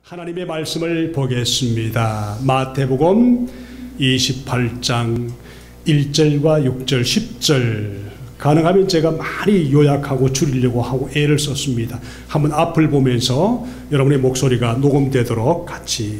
하나님의 말씀을 보겠습니다. 마태복음 28장 1절과 6절, 10절 가능하면 제가 많이 요약하고 줄이려고 하고 애를 썼습니다. 한번 앞을 보면서 여러분의 목소리가 녹음되도록 같이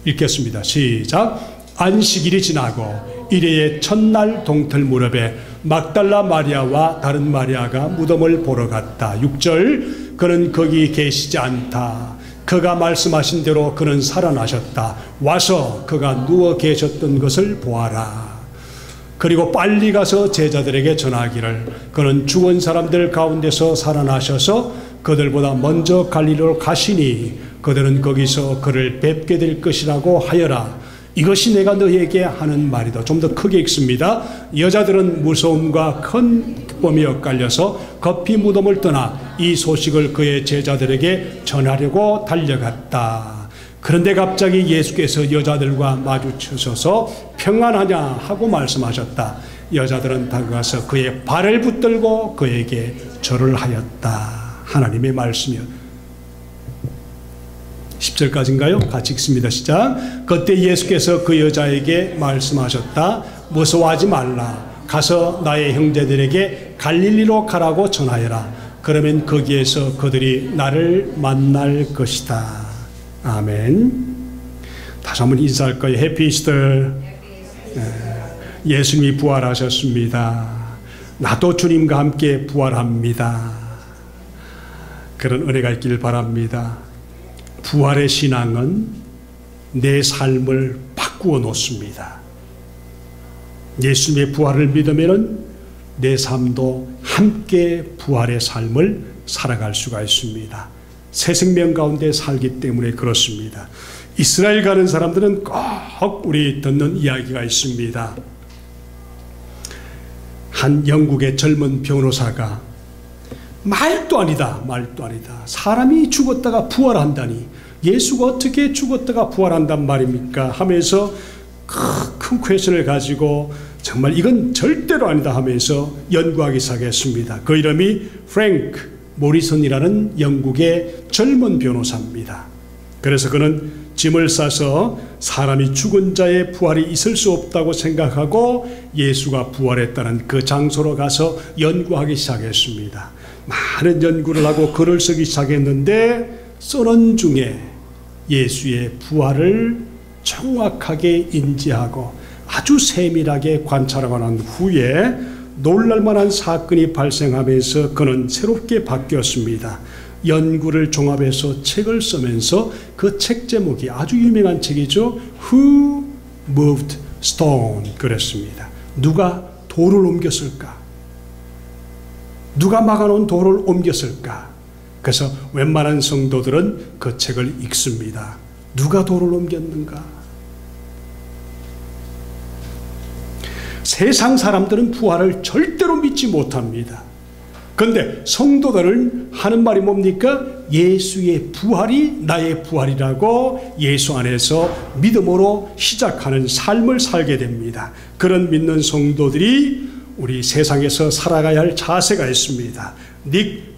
읽겠습니다. 시작. 안식일이 지나고 이레의 첫날 동틀 무렵에 막달라 마리아와 다른 마리아가 무덤을 보러 갔다. 6절. 그는 거기 계시지 않다. 그가 말씀하신 대로 그는 살아나셨다. 와서 그가 누워 계셨던 것을 보아라. 그리고 빨리 가서 제자들에게 전하기를 그는 죽은 사람들 가운데서 살아나셔서 그들보다 먼저 갈릴리로 가시니 그들은 거기서 그를 뵙게 될 것이라고 하여라. 이것이 내가 너희에게 하는 말이다. 좀 더 크게 읽습니다. 여자들은 무서움과 큰 기쁨이 엇갈려서 급히 무덤을 떠나 이 소식을 그의 제자들에게 전하려고 달려갔다. 그런데 갑자기 예수께서 여자들과 마주치셔서 평안하냐 하고 말씀하셨다. 여자들은 다가가서 그의 발을 붙들고 그에게 절을 하였다. 하나님의 말씀이요. 10절까지인가요? 같이 읽습니다. 시작. 그때 예수께서 그 여자에게 말씀하셨다. 무서워하지 말라. 가서 나의 형제들에게 갈릴리로 가라고 전하여라. 그러면 거기에서 그들이 나를 만날 것이다. 아멘. 다시 한번 인사할 거예요. 해피 이스터. 예수님이 부활하셨습니다. 나도 주님과 함께 부활합니다. 그런 은혜가 있길 바랍니다. 부활의 신앙은 내 삶을 바꾸어 놓습니다. 예수님의 부활을 믿으면 내 삶도 함께 부활의 삶을 살아갈 수가 있습니다. 새 생명 가운데 살기 때문에 그렇습니다. 이스라엘 가는 사람들은 꼭 우리 듣는 이야기가 있습니다. 한 영국의 젊은 변호사가 말도 아니다. 사람이 죽었다가 부활한다니 예수가 어떻게 죽었다가 부활한단 말입니까? 하면서 큰 퀘션을 가지고 정말 이건 절대로 아니다 하면서 연구하기 시작했습니다. 그 이름이 프랭크 모리슨이라는 영국의 젊은 변호사입니다. 그래서 그는 짐을 싸서 사람이 죽은 자의 부활이 있을 수 없다고 생각하고 예수가 부활했다는 그 장소로 가서 연구하기 시작했습니다. 많은 연구를 하고 글을 쓰기 시작했는데 쓰는 중에 예수의 부활을 정확하게 인지하고 아주 세밀하게 관찰하고 난 후에 놀랄만한 사건이 발생하면서 그는 새롭게 바뀌었습니다. 연구를 종합해서 책을 쓰면서 그 책 제목이 아주 유명한 책이죠. Who moved stone? 그랬습니다. 누가 돌을 옮겼을까? 누가 막아놓은 돌을 옮겼을까? 그래서 웬만한 성도들은 그 책을 읽습니다. 누가 돌을 옮겼는가? 세상 사람들은 부활을 절대로 믿지 못합니다. 그런데 성도들은 하는 말이 뭡니까? 예수의 부활이 나의 부활이라고 예수 안에서 믿음으로 시작하는 삶을 살게 됩니다. 그런 믿는 성도들이 우리 세상에서 살아가야 할 자세가 있습니다. 닉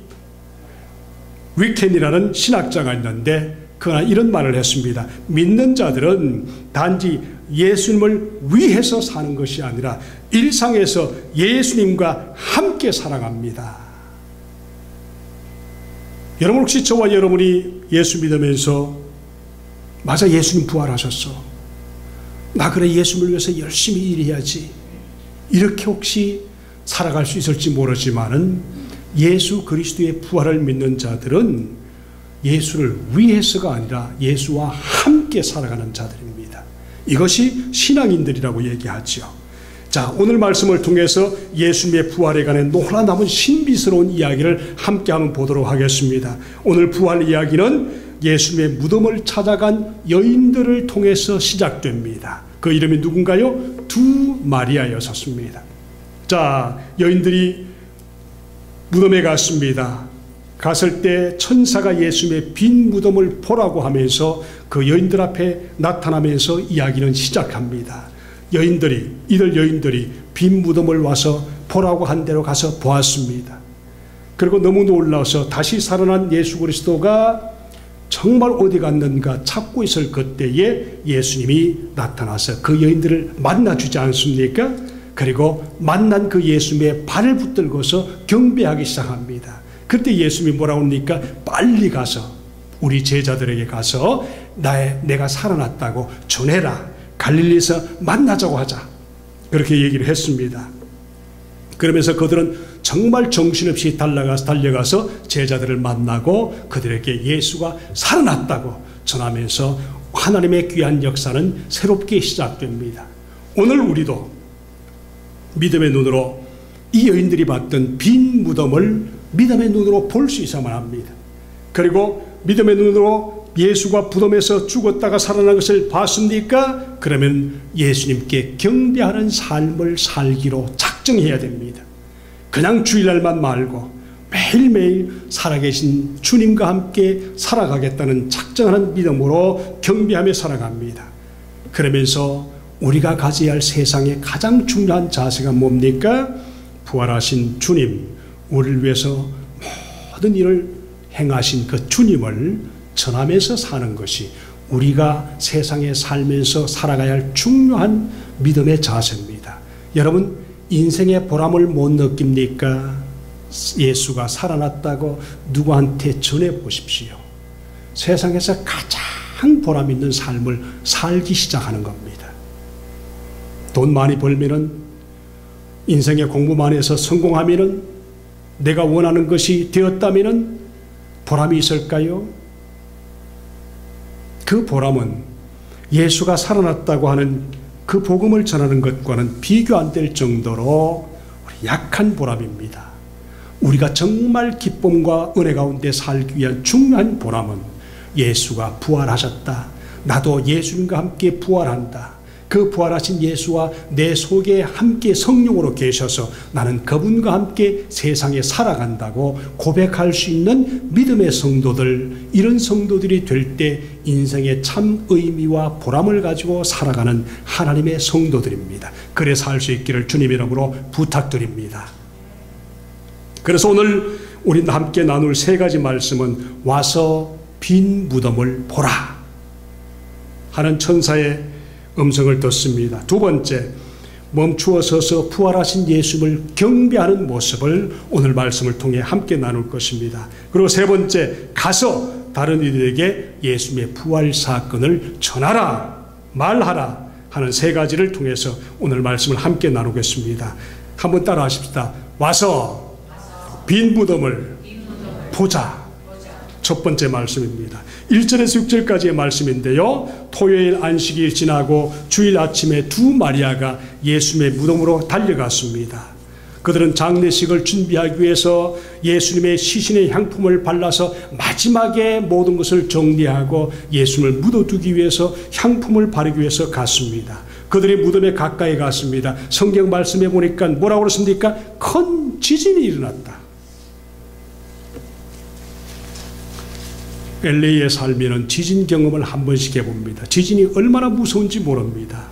위켄이라는 신학자가 있는데 그가 이런 말을 했습니다. 믿는 자들은 단지 예수님을 위해서 사는 것이 아니라 일상에서 예수님과 함께 살아갑니다. 여러분 혹시 저와 여러분이 예수 믿으면서 맞아 예수님 부활하셨어. 나 그래 예수님을 위해서 열심히 일해야지. 이렇게 혹시 살아갈 수 있을지 모르지만은 예수 그리스도의 부활을 믿는 자들은 예수를 위해서가 아니라 예수와 함께 살아가는 자들입니다. 이것이 신앙인들이라고 얘기하죠. 자, 오늘 말씀을 통해서 예수님의 부활에 관한 놀라운 신비스러운 이야기를 함께 한번 보도록 하겠습니다. 오늘 부활 이야기는 예수님의 무덤을 찾아간 여인들을 통해서 시작됩니다. 그 이름이 누군가요? 두 마리아였었습니다. 자, 여인들이 무덤에 갔습니다. 갔을 때 천사가 예수님의 빈 무덤을 보라고 하면서 그 여인들 앞에 나타나면서 이야기는 시작합니다. 이들 여인들이 빈 무덤을 와서 보라고 한 대로 가서 보았습니다. 그리고 너무 놀라서 다시 살아난 예수 그리스도가 정말 어디 갔는가 찾고 있을 그때에 예수님이 나타나서 그 여인들을 만나주지 않습니까? 그리고 만난 그 예수님의 발을 붙들고서 경배하기 시작합니다. 그때 예수님이 뭐라고 합니까? 빨리 가서 우리 제자들에게 가서 내가 살아났다고 전해라. 갈릴리에서 만나자고 하자. 그렇게 얘기를 했습니다. 그러면서 그들은 정말 정신없이 달려가서 제자들을 만나고 그들에게 예수가 살아났다고 전하면서 하나님의 귀한 역사는 새롭게 시작됩니다. 오늘 우리도 믿음의 눈으로 이 여인들이 봤던 빈 무덤을 믿음의 눈으로 볼 수 있어야만 합니다. 그리고 믿음의 눈으로 예수가 무덤에서 죽었다가 살아난 것을 봤습니까? 그러면 예수님께 경배하는 삶을 살기로 작정해야 됩니다. 그냥 주일날만 말고 매일매일 살아계신 주님과 함께 살아가겠다는 작정하는 믿음으로 경배하며 살아갑니다. 그러면서 우리가 가져야 할 세상의 가장 중요한 자세가 뭡니까? 부활하신 주님, 우리를 위해서 모든 일을 행하신 그 주님을 전하면서 사는 것이 우리가 세상에 살면서 살아가야 할 중요한 믿음의 자세입니다. 여러분, 인생의 보람을 못 느낍니까? 예수가 살아났다고 누구한테 전해보십시오. 세상에서 가장 보람 있는 삶을 살기 시작하는 겁니다. 돈 많이 벌면은, 인생의 공부만 해서 성공하면은, 내가 원하는 것이 되었다면은 보람이 있을까요? 그 보람은 예수가 살아났다고 하는 그 복음을 전하는 것과는 비교 안 될 정도로 약한 보람입니다. 우리가 정말 기쁨과 은혜 가운데 살기 위한 중요한 보람은 예수가 부활하셨다. 나도 예수님과 함께 부활한다. 그 부활하신 예수와 내 속에 함께 성령으로 계셔서 나는 그분과 함께 세상에 살아간다고 고백할 수 있는 믿음의 성도들, 이런 성도들이 될 때 인생의 참 의미와 보람을 가지고 살아가는 하나님의 성도들입니다. 그래 살 수 있기를 주님 이름으로 부탁드립니다. 그래서 오늘 우리 함께 나눌 세 가지 말씀은 와서 빈 무덤을 보라 하는 천사의 음성을 듣습니다. 두 번째, 멈추어 서서 부활하신 예수님을 경배하는 모습을 오늘 말씀을 통해 함께 나눌 것입니다. 그리고 세 번째, 가서 다른 이들에게 예수님의 부활 사건을 전하라, 말하라 하는 세 가지를 통해서 오늘 말씀을 함께 나누겠습니다. 한번 따라 하십시다. 와서 빈 무덤을 보자. 첫 번째 말씀입니다. 1절에서 6절까지의 말씀인데요. 토요일 안식일 지나고 주일 아침에 두 마리아가 예수님의 무덤으로 달려갔습니다. 그들은 장례식을 준비하기 위해서 예수님의 시신의 향품을 발라서 마지막에 모든 것을 정리하고 예수님을 묻어두기 위해서 향품을 바르기 위해서 갔습니다. 그들이 무덤에 가까이 갔습니다. 성경 말씀에 보니까 뭐라고 그랬습니까? 큰 지진이 일어났다. LA에 살면은 지진 경험을 한 번씩 해봅니다. 지진이 얼마나 무서운지 모릅니다.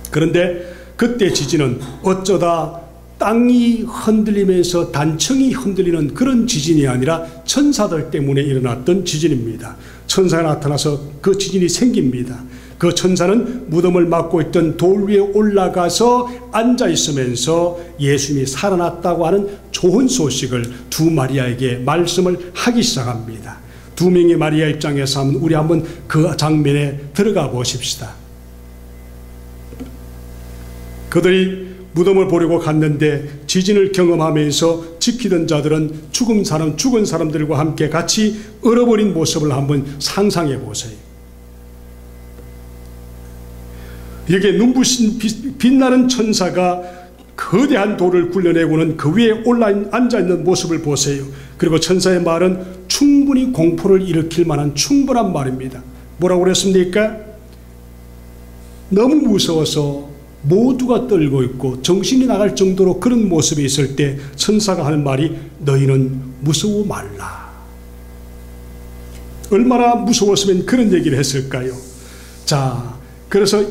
그런데 그때 지진은 어쩌다 땅이 흔들리면서 단청이 흔들리는 그런 지진이 아니라 천사들 때문에 일어났던 지진입니다. 천사가 나타나서 그 지진이 생깁니다. 그 천사는 무덤을 막고 있던 돌 위에 올라가서 앉아 있으면서 예수님이 살아났다고 하는 좋은 소식을 두 마리아에게 말씀을 하기 시작합니다. 두 명의 마리아 입장에서 우리 한번 그 장면에 들어가 보십시다. 그들이 무덤을 보려고 갔는데 지진을 경험하면서 지키던 자들은 죽은 사람들과 함께 같이 얼어버린 모습을 한번 상상해 보세요. 여기에 눈부신 빛나는 천사가 거대한 돌을 굴려내고는 그 위에 앉아있는 모습을 보세요. 그리고 천사의 말은 충분히 공포를 일으킬 만한 충분한 말입니다. 뭐라고 그랬습니까? 너무 무서워서 모두가 떨고 있고 정신이 나갈 정도로 그런 모습이 있을 때 천사가 하는 말이 너희는 무서워 말라. 얼마나 무서웠으면 그런 얘기를 했을까요? 자, 그래서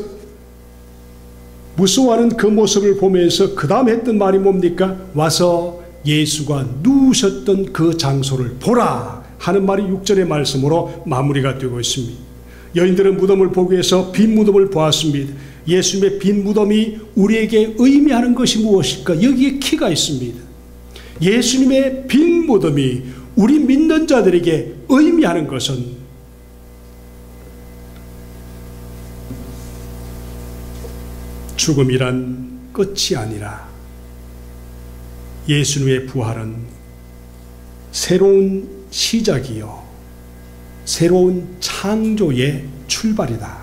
무서워하는 그 모습을 보면서 그 다음 했던 말이 뭡니까? 와서 예수가 누우셨던 그 장소를 보라 하는 말이 6절의 말씀으로 마무리가 되고 있습니다. 여인들은 무덤을 보기 위해서 빈 무덤을 보았습니다. 예수님의 빈 무덤이 우리에게 의미하는 것이 무엇일까? 여기에 키가 있습니다. 예수님의 빈 무덤이 우리 믿는 자들에게 의미하는 것은 죽음이란 끝이 아니라 예수님의 부활은 새로운 시작이요 새로운 창조의 출발이다.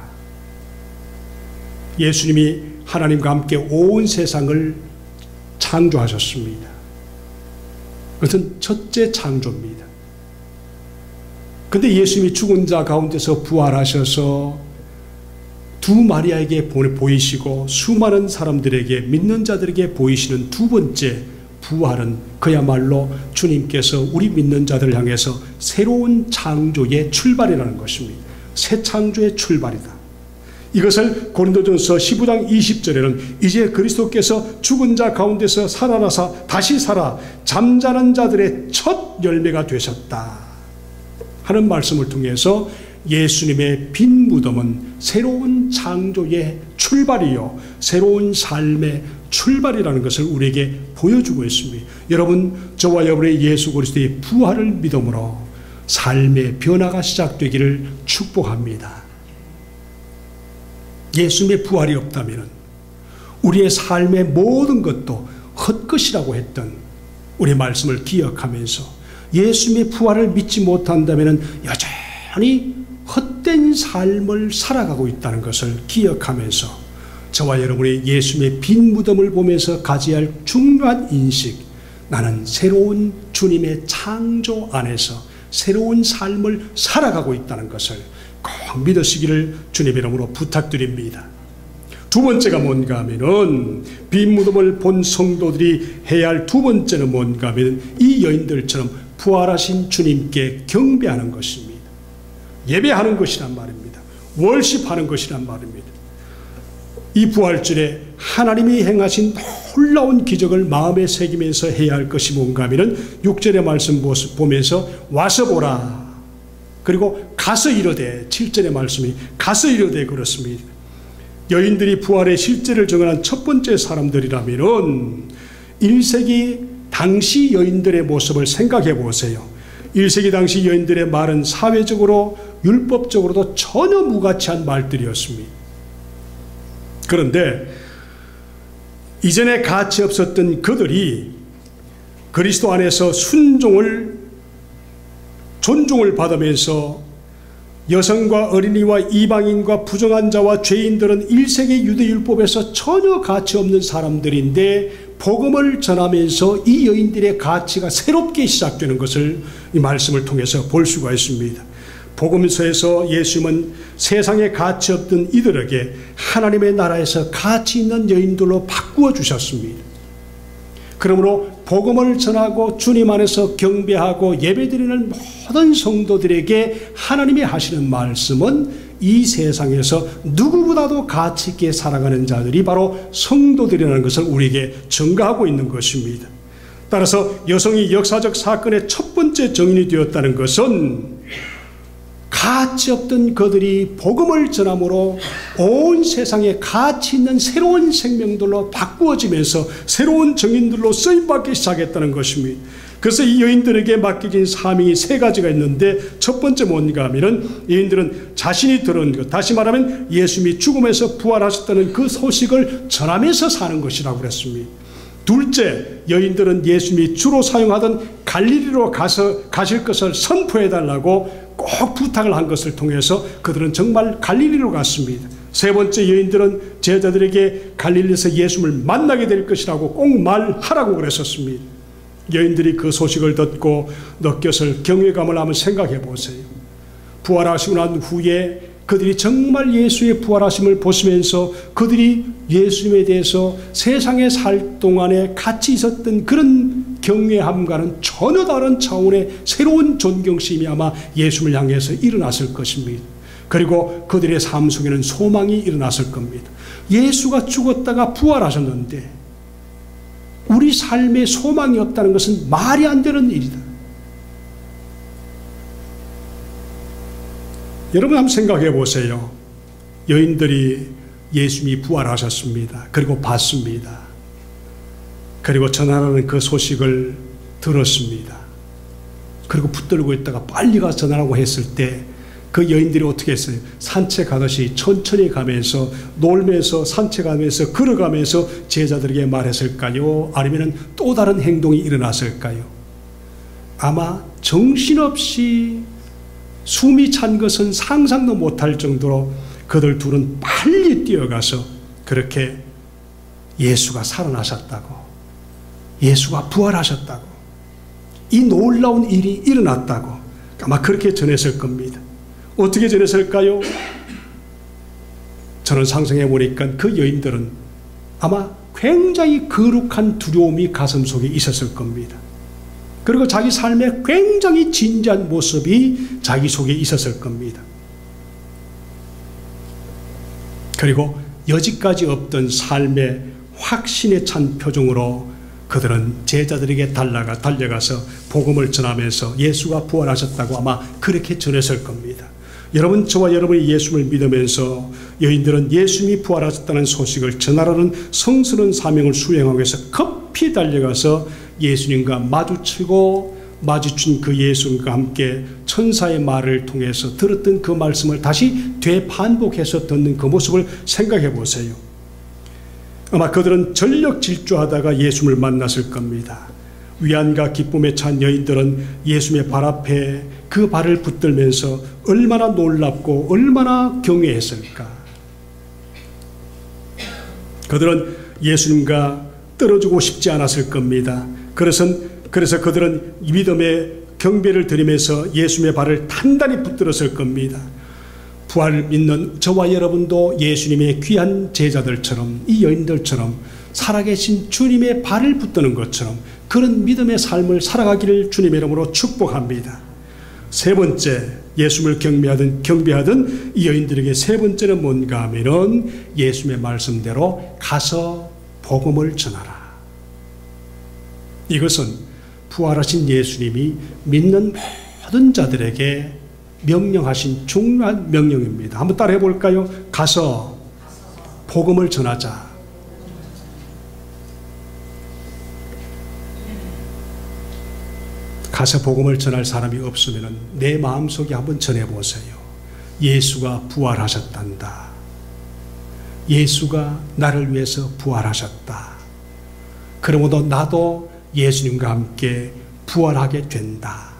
예수님이 하나님과 함께 온 세상을 창조하셨습니다. 그것은 첫째 창조입니다. 그런데 예수님이 죽은 자 가운데서 부활하셔서 두 마리아에게 보이시고 수많은 사람들에게 믿는 자들에게 보이시는 두 번째 부활은 그야말로 주님께서 우리 믿는 자들을 향해서 새로운 창조의 출발이라는 것입니다. 새 창조의 출발이다. 이것을 고린도전서 15장 20절에는 이제 그리스도께서 죽은 자 가운데서 살아나사 다시 살아 잠자는 자들의 첫 열매가 되셨다 하는 말씀을 통해서 예수님의 빈 무덤은 새로운 창조의 출발이요 새로운 삶의 출발이라는 것을 우리에게 보여주고 있습니다. 여러분, 저와 여러분의 예수 그리스도의 부활을 믿음으로 삶의 변화가 시작되기를 축복합니다. 예수님의 부활이 없다면 우리의 삶의 모든 것도 헛것이라고 했던 우리 말씀을 기억하면서 예수님의 부활을 믿지 못한다면 여전히 헛된 삶을 살아가고 있다는 것을 기억하면서 저와 여러분의 예수님의 빈 무덤을 보면서 가져야 할 중요한 인식, 나는 새로운 주님의 창조 안에서 새로운 삶을 살아가고 있다는 것을 꼭 믿으시기를 주님의 이름으로 부탁드립니다. 두 번째가 뭔가 하면은 빈 무덤을 본 성도들이 해야 할 두 번째는 뭔가 하면 이 여인들처럼 부활하신 주님께 경배하는 것입니다. 예배하는 것이란 말입니다. 월십하는 것이란 말입니다. 이 부활절에 하나님이 행하신 놀라운 기적을 마음에 새기면서 해야 할 것이 뭔가 하면은 6절의 말씀 보면서 와서 보라. 그리고 가서 이르되 7절의 말씀이 가서 이르되 그렇습니다. 여인들이 부활의 실제를 정언한 첫 번째 사람들이라면은 1세기 당시 여인들의 모습을 생각해 보세요. 1세기 당시 여인들의 말은 사회적으로 율법적으로도 전혀 무가치한 말들이었습니다. 그런데 이전에 가치 없었던 그들이 그리스도 안에서 존중을 받으면서 여성과 어린이와 이방인과 부정한 자와 죄인들은 1세기 유대율법에서 전혀 가치 없는 사람들인데 복음을 전하면서 이 여인들의 가치가 새롭게 시작되는 것을 이 말씀을 통해서 볼 수가 있습니다. 복음서에서 예수님은 세상에 가치 없던 이들에게 하나님의 나라에서 가치 있는 여인들로 바꾸어 주셨습니다. 그러므로 복음을 전하고 주님 안에서 경배하고 예배드리는 모든 성도들에게 하나님이 하시는 말씀은 이 세상에서 누구보다도 가치 있게 살아가는 자들이 바로 성도들이라는 것을 우리에게 증거하고 있는 것입니다. 따라서 여성이 역사적 사건의 첫 번째 정인이 되었다는 것은 가치 없던 그들이 복음을 전함으로 온 세상에 가치 있는 새로운 생명들로 바꾸어지면서 새로운 정인들로 쓰임받기 시작했다는 것입니다. 그래서 이 여인들에게 맡겨진 사명이 세 가지가 있는데 첫 번째 뭔가 하면은 여인들은 자신이 들은 것, 다시 말하면 예수님이 죽음에서 부활하셨다는 그 소식을 전하면서 사는 것이라고 그랬습니다. 둘째, 여인들은 예수님이 주로 사용하던 갈릴리로 가실 것을 선포해달라고 꼭 부탁을 한 것을 통해서 그들은 정말 갈릴리로 갔습니다. 세 번째, 여인들은 제자들에게 갈릴리에서 예수님을 만나게 될 것이라고 꼭 말하라고 그랬었습니다. 여인들이 그 소식을 듣고 느꼈을 경외감을 한번 생각해 보세요. 부활하시고 난 후에 그들이 정말 예수의 부활하심을 보시면서 그들이 예수님에 대해서 세상에 살 동안에 같이 있었던 그런 경외함과는 전혀 다른 차원의 새로운 존경심이 아마 예수님을 향해서 일어났을 것입니다. 그리고 그들의 삶 속에는 소망이 일어났을 겁니다. 예수가 죽었다가 부활하셨는데 우리 삶에 소망이 없다는 것은 말이 안 되는 일이다. 여러분 한번 생각해 보세요. 여인들이 예수님이 부활하셨습니다. 그리고 봤습니다. 그리고 전하라는 그 소식을 들었습니다. 그리고 붙들고 있다가 빨리 가서 전하라고 했을 때 그 여인들이 어떻게 했어요? 산책하듯이 천천히 가면서 놀면서 산책하면서 걸어가면서 제자들에게 말했을까요? 아니면 또 다른 행동이 일어났을까요? 아마 정신없이 숨이 찬 것은 상상도 못할 정도로 그들 둘은 빨리 뛰어가서 그렇게 예수가 살아나셨다고, 예수가 부활하셨다고, 이 놀라운 일이 일어났다고 아마 그렇게 전했을 겁니다. 어떻게 전했을까요? 저는 상상해 보니까 그 여인들은 아마 굉장히 거룩한 두려움이 가슴 속에 있었을 겁니다. 그리고 자기 삶에 굉장히 진지한 모습이 자기 속에 있었을 겁니다. 그리고 여지까지 없던 삶의 확신에 찬 표정으로 그들은 제자들에게 달려가서 복음을 전하면서 예수가 부활하셨다고 아마 그렇게 전했을 겁니다. 여러분, 저와 여러분이 예수를 믿으면서 여인들은 예수님이 부활하셨다는 소식을 전하라는 성스러운 사명을 수행하기 위해서 급히 달려가서 예수님과 마주친 그 예수님과 함께 천사의 말을 통해서 들었던 그 말씀을 다시 되반복해서 듣는 그 모습을 생각해 보세요. 아마 그들은 전력 질주하다가 예수님을 만났을 겁니다. 위안과 기쁨에 찬 여인들은 예수님의 발 앞에 그 발을 붙들면서 얼마나 놀랍고 얼마나 경외했을까. 그들은 예수님과 떨어지고 싶지 않았을 겁니다. 그래서 그들은 믿음의 경배를 드리면서 예수님의 발을 단단히 붙들었을 겁니다. 부활을 믿는 저와 여러분도 예수님의 귀한 제자들처럼, 이 여인들처럼 살아계신 주님의 발을 붙드는 것처럼 그런 믿음의 삶을 살아가기를 주님의 이름으로 축복합니다. 세 번째, 예수님을 경배하던 이 여인들에게 세 번째는 뭔가 하면은 예수님의 말씀대로 가서 복음을 전하라. 이것은 부활하신 예수님이 믿는 모든 자들에게 명령하신 중요한 명령입니다. 한번 따라해 볼까요? 가서 복음을 전하자. 가서 복음을 전할 사람이 없으면 내 마음속에 한번 전해보세요. 예수가 부활하셨단다. 예수가 나를 위해서 부활하셨다. 그러므로 나도 예수님과 함께 부활하게 된다.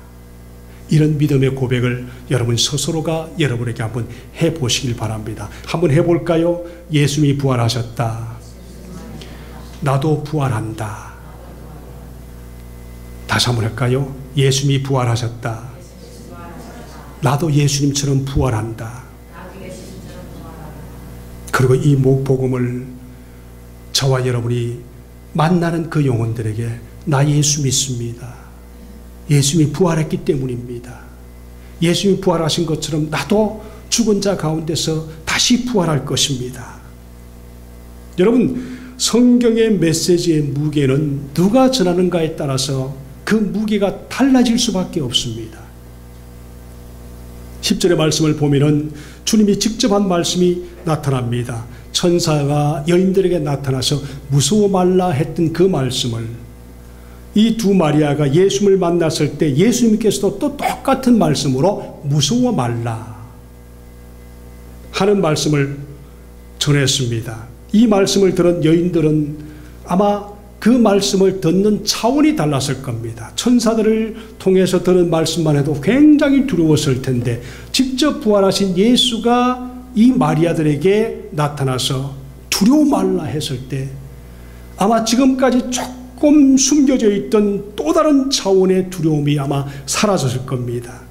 이런 믿음의 고백을 여러분 스스로가 여러분에게 한번 해보시길 바랍니다. 한번 해볼까요? 예수님이 부활하셨다. 나도 부활한다. 다시 한번 할까요? 예수님이 부활하셨다. 나도 예수님처럼 부활한다. 그리고 이 복음을 저와 여러분이 만나는 그 영혼들에게 나 예수 믿습니다. 예수님이 부활했기 때문입니다. 예수님이 부활하신 것처럼 나도 죽은 자 가운데서 다시 부활할 것입니다. 여러분, 성경의 메시지의 무게는 누가 전하는가에 따라서 그 무게가 달라질 수밖에 없습니다. 10절의 말씀을 보면은 주님이 직접 한 말씀이 나타납니다. 천사가 여인들에게 나타나서 무서워 말라 했던 그 말씀을 이 두 마리아가 예수님을 만났을 때 예수님께서도 또 똑같은 말씀으로 무서워 말라 하는 말씀을 전했습니다. 이 말씀을 들은 여인들은 아마 그 말씀을 듣는 차원이 달랐을 겁니다. 천사들을 통해서 들은 말씀만 해도 굉장히 두려웠을 텐데 직접 부활하신 예수가 이 마리아들에게 나타나서 두려워 말라 했을 때 아마 지금까지 조금 숨겨져 있던 또 다른 차원의 두려움이 아마 사라졌을 겁니다.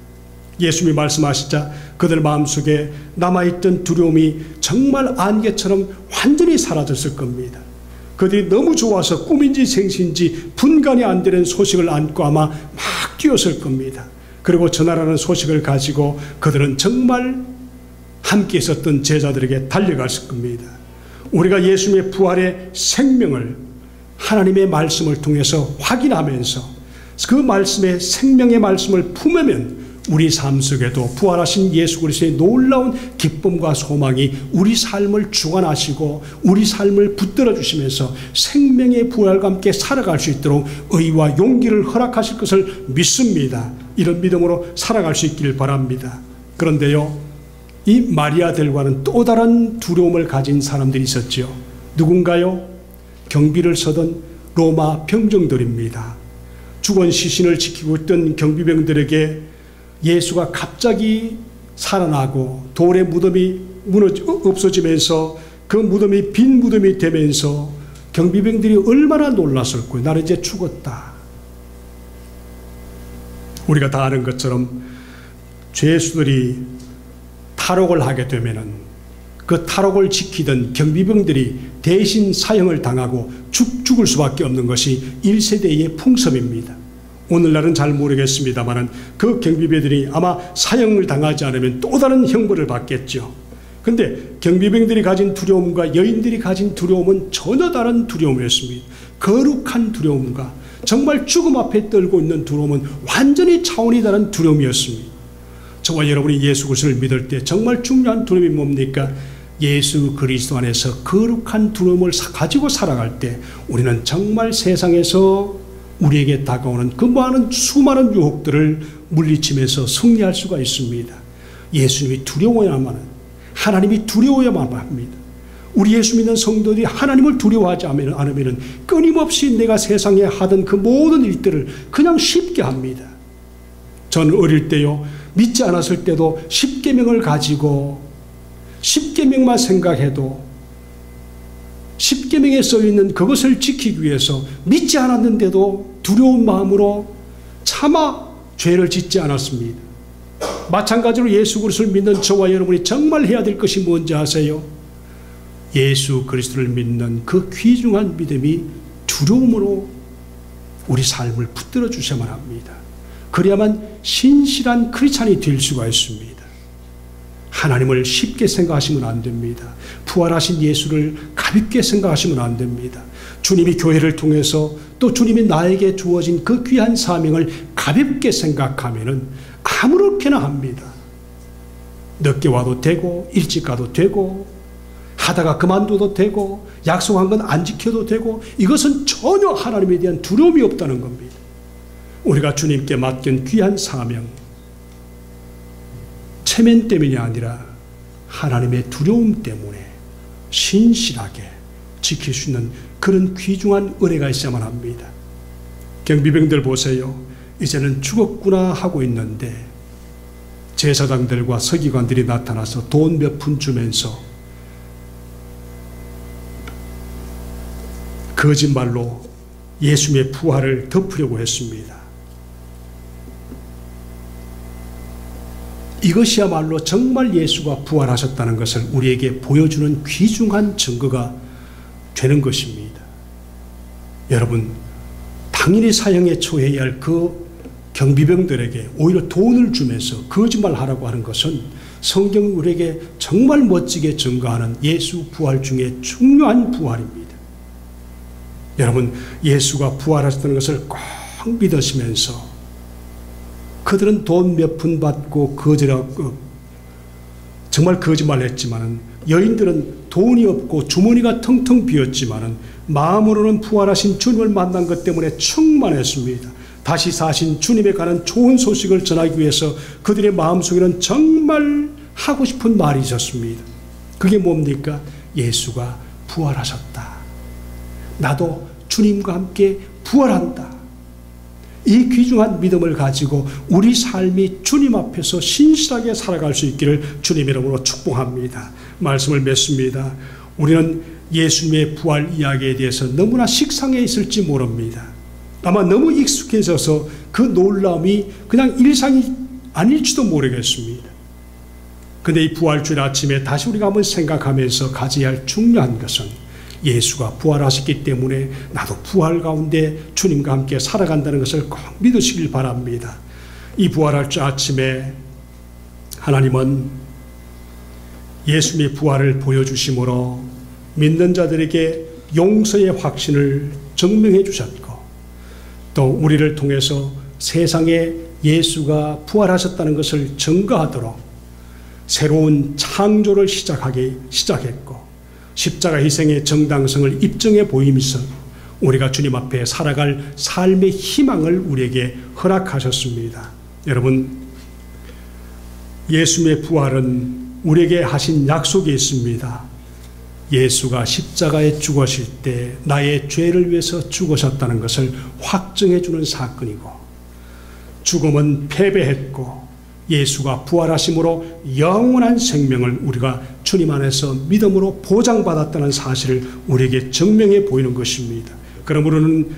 예수님이 말씀하시자 그들 마음속에 남아있던 두려움이 정말 안개처럼 완전히 사라졌을 겁니다. 그들이 너무 좋아서 꿈인지 생신지 분간이 안 되는 소식을 안고 아마 막 뛰었을 겁니다. 그리고 전하라는 소식을 가지고 그들은 정말 함께 있었던 제자들에게 달려갔을 겁니다. 우리가 예수님의 부활의 생명을 하나님의 말씀을 통해서 확인하면서 그 말씀의 생명의 말씀을 품으면 우리 삶 속에도 부활하신 예수 그리스도의 놀라운 기쁨과 소망이 우리 삶을 주관하시고 우리 삶을 붙들어 주시면서 생명의 부활과 함께 살아갈 수 있도록 의와 용기를 허락하실 것을 믿습니다. 이런 믿음으로 살아갈 수 있길 바랍니다. 그런데요, 이 마리아들과는 또 다른 두려움을 가진 사람들이 있었죠. 누군가요? 경비를 서던 로마 병정들입니다. 죽은 시신을 지키고 있던 경비병들에게 예수가 갑자기 살아나고 돌의 무덤이 없어지면서 그 무덤이 빈 무덤이 되면서 경비병들이 얼마나 놀랐을까요? 나는 이제 죽었다. 우리가 다 아는 것처럼 죄수들이 탈옥을 하게 되면은 그 탈옥을 지키던 경비병들이 대신 사형을 당하고 죽을 수밖에 없는 것이 1세대의 풍습입니다. 오늘날은 잘 모르겠습니다만 그 경비병들이 아마 사형을 당하지 않으면 또 다른 형벌을 받겠죠. 그런데 경비병들이 가진 두려움과 여인들이 가진 두려움은 전혀 다른 두려움이었습니다. 거룩한 두려움과 정말 죽음 앞에 떨고 있는 두려움은 완전히 차원이 다른 두려움이었습니다. 저와 여러분이 예수 그리스도를 믿을 때 정말 중요한 두려움이 뭡니까? 예수 그리스도 안에서 거룩한 두려움을 가지고 살아갈 때 우리는 정말 세상에서 우리에게 다가오는 그 많은 수많은 유혹들을 물리치면서 승리할 수가 있습니다. 예수님이 두려워야만, 하나님이 두려워야만 합니다. 우리 예수 믿는 성도들이 하나님을 두려워하지 않으면 끊임없이 내가 세상에 하던 그 모든 일들을 그냥 쉽게 합니다. 저는 어릴 때요, 믿지 않았을 때도 십계명을 가지고 십계명만 생각해도 십계명에 써있는 그것을 지키기 위해서 믿지 않았는데도 두려운 마음으로 차마 죄를 짓지 않았습니다. 마찬가지로 예수 그리스도를 믿는 저와 여러분이 정말 해야 될 것이 뭔지 아세요? 예수 그리스도를 믿는 그 귀중한 믿음이 두려움으로 우리 삶을 붙들어 주셔야만 합니다. 그래야만 신실한 크리스찬이 될 수가 있습니다. 하나님을 쉽게 생각하시면 안 됩니다. 부활하신 예수를 가볍게 생각하시면 안 됩니다. 주님이 교회를 통해서 또 주님이 나에게 주어진 그 귀한 사명을 가볍게 생각하면 아무렇게나 합니다. 늦게 와도 되고 일찍 가도 되고 하다가 그만둬도 되고 약속한 건 안 지켜도 되고 이것은 전혀 하나님에 대한 두려움이 없다는 겁니다. 우리가 주님께 맡긴 귀한 사명, 체면 때문이 아니라 하나님의 두려움 때문에 신실하게 지킬 수 있는 그런 귀중한 은혜가 있어야만 합니다. 경비병들 보세요. 이제는 죽었구나 하고 있는데 제사장들과 서기관들이 나타나서 돈 몇 푼 주면서 거짓말로 예수님의 부활을 덮으려고 했습니다. 이것이야말로 정말 예수가 부활하셨다는 것을 우리에게 보여주는 귀중한 증거가 되는 것입니다. 여러분, 당연히 사형에 처해야 할 그 경비병들에게 오히려 돈을 주면서 거짓말하라고 하는 것은 성경이 우리에게 정말 멋지게 증거하는 예수 부활 중에 중요한 부활입니다. 여러분, 예수가 부활하셨다는 것을 꼭 믿으시면서 그들은 돈 몇 푼 받고 정말 거짓말했지만은 여인들은 돈이 없고 주머니가 텅텅 비었지만은 마음으로는 부활하신 주님을 만난 것 때문에 충만했습니다. 다시 사신 주님에 관한 좋은 소식을 전하기 위해서 그들의 마음속에는 정말 하고 싶은 말이 있었습니다. 그게 뭡니까? 예수가 부활하셨다. 나도 주님과 함께 부활한다. 이 귀중한 믿음을 가지고 우리 삶이 주님 앞에서 신실하게 살아갈 수 있기를 주님 이름으로 축복합니다. 말씀을 맺습니다. 우리는 예수님의 부활 이야기에 대해서 너무나 식상해 있을지 모릅니다. 아마 너무 익숙해져서 그 놀라움이 그냥 일상이 아닐지도 모르겠습니다. 그런데 이 부활주일 아침에 다시 우리가 한번 생각하면서 가져야 할 중요한 것은 예수가 부활하셨기 때문에 나도 부활 가운데 주님과 함께 살아간다는 것을 꼭 믿으시길 바랍니다. 이 부활할 주 아침에 하나님은 예수님의 부활을 보여주심으로 믿는 자들에게 용서의 확신을 증명해 주셨고 또 우리를 통해서 세상에 예수가 부활하셨다는 것을 증거하도록 새로운 창조를 시작했고 십자가 희생의 정당성을 입증해 보이면서 우리가 주님 앞에 살아갈 삶의 희망을 우리에게 허락하셨습니다. 여러분, 예수님의 부활은 우리에게 하신 약속이 있습니다. 예수가 십자가에 죽으실 때 나의 죄를 위해서 죽으셨다는 것을 확증해 주는 사건이고, 죽음은 패배했고 예수가 부활하심으로 영원한 생명을 우리가 주님 안에서 믿음으로 보장받았다는 사실을 우리에게 증명해 보이는 것입니다. 그러므로는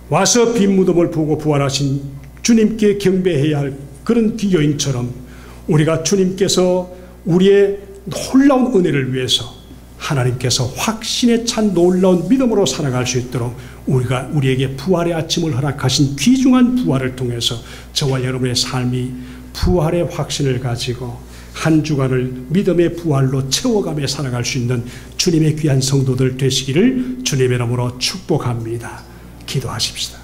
와서 빈 무덤을 보고 부활하신 주님께 경배해야 할 그런 여인처럼 우리가 주님께서 우리의 놀라운 은혜를 위해서 하나님께서 확신에 찬 놀라운 믿음으로 살아갈 수 있도록 우리에게 부활의 아침을 허락하신 귀중한 부활을 통해서 저와 여러분의 삶이 부활의 확신을 가지고 한 주간을 믿음의 부활로 채워가며 살아갈 수 있는 주님의 귀한 성도들 되시기를 주님의 이름으로 축복합니다. 기도하십시다.